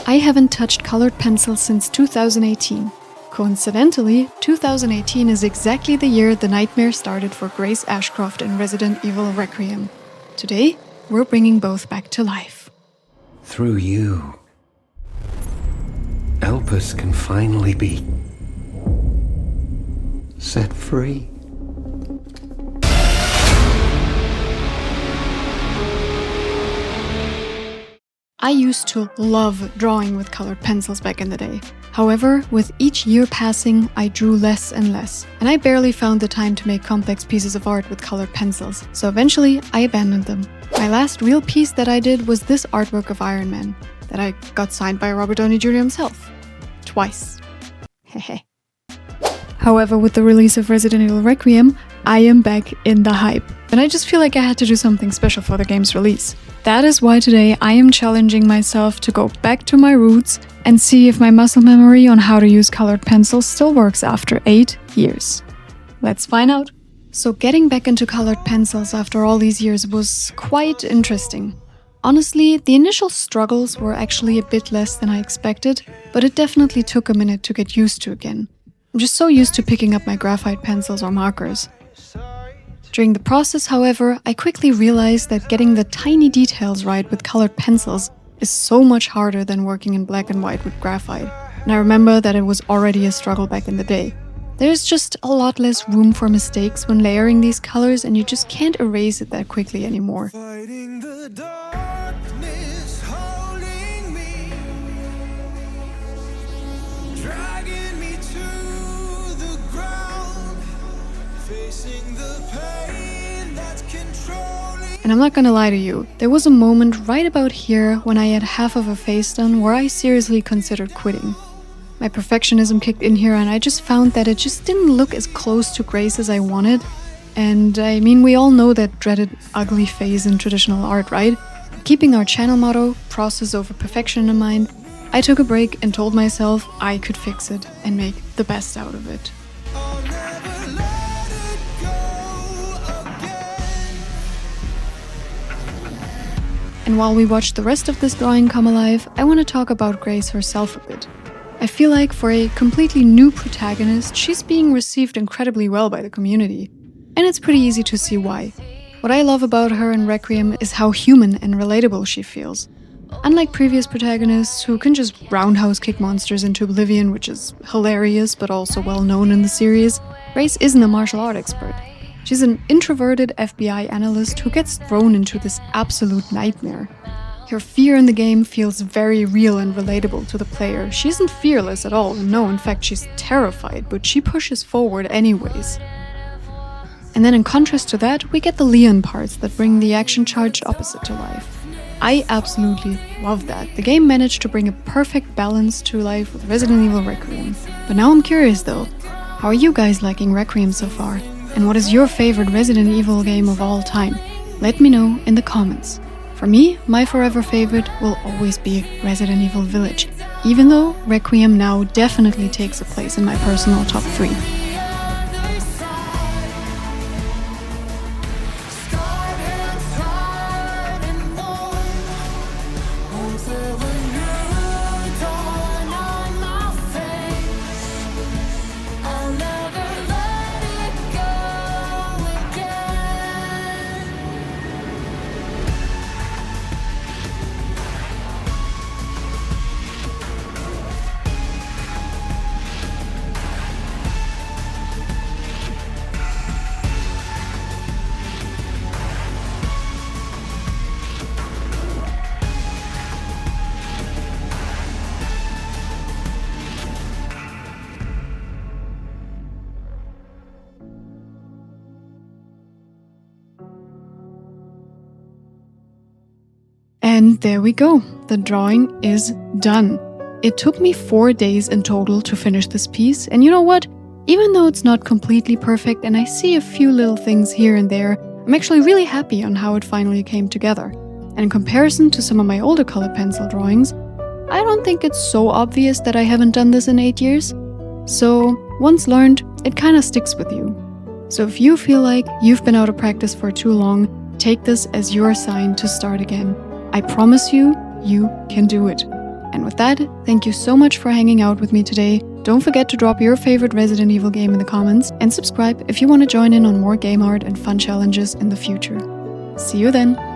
I haven't touched colored pencils since 2018. Coincidentally, 2018 is exactly the year the nightmare started for Grace Ashcroft in Resident Evil Requiem. Today, we're bringing both back to life. Through you, Elpis can finally be set free. I used to love drawing with colored pencils back in the day. However, with each year passing, I drew less and less, and I barely found the time to make complex pieces of art with colored pencils, so eventually I abandoned them. My last real piece that I did was this artwork of Iron Man, that I got signed by Robert Downey Jr. himself. Twice. Hehe. However, with the release of Resident Evil Requiem, I am back in the hype, and I just feel like I had to do something special for the game's release. That is why today I am challenging myself to go back to my roots and see if my muscle memory on how to use colored pencils still works after 8 years. Let's find out. So getting back into colored pencils after all these years was quite interesting. Honestly, the initial struggles were actually a bit less than I expected, but it definitely took a minute to get used to again. I'm just so used to picking up my graphite pencils or markers. During the process, however, I quickly realized that getting the tiny details right with colored pencils is so much harder than working in black and white with graphite, and I remember that it was already a struggle back in the day. There's just a lot less room for mistakes when layering these colors, and you just can't erase it that quickly anymore. Fighting the darkness, holding me, dragging me to the ground, facing the pain that's controlling. And I'm not gonna lie to you, there was a moment right about here when I had half of a face done where I seriously considered quitting. My perfectionism kicked in here and I just found that it just didn't look as close to Grace as I wanted. And I mean, we all know that dreaded ugly phase in traditional art, right? Keeping our channel motto, process over perfection, in mind, I took a break and told myself I could fix it and make the best out of it. I'll never let it go again. And while we watch the rest of this drawing come alive, I want to talk about Grace herself a bit. I feel like for a completely new protagonist, she's being received incredibly well by the community. And it's pretty easy to see why. What I love about her in Requiem is how human and relatable she feels. Unlike previous protagonists who can just roundhouse kick monsters into oblivion, which is hilarious but also well known in the series, Grace isn't a martial art expert. She's an introverted FBI analyst who gets thrown into this absolute nightmare. Her fear in the game feels very real and relatable to the player. She isn't fearless at all, no, in fact she's terrified, but she pushes forward anyways. And then in contrast to that, we get the Leon parts that bring the action-charged opposite to life. I absolutely love that. The game managed to bring a perfect balance to life with Resident Evil Requiem. But now I'm curious though, how are you guys liking Requiem so far? And what is your favorite Resident Evil game of all time? Let me know in the comments. For me, my forever favorite will always be Resident Evil Village, even though Requiem now definitely takes a place in my personal top 3. And there we go, the drawing is done. It took me 4 days in total to finish this piece, and you know what? Even though it's not completely perfect and I see a few little things here and there, I'm actually really happy on how it finally came together. And in comparison to some of my older colored pencil drawings, I don't think it's so obvious that I haven't done this in 8 years. So, once learned, it kinda sticks with you. So if you feel like you've been out of practice for too long, take this as your sign to start again. I promise you, you can do it. And with that, thank you so much for hanging out with me today. Don't forget to drop your favorite Resident Evil game in the comments and subscribe if you want to join in on more game art and fun challenges in the future. See you then!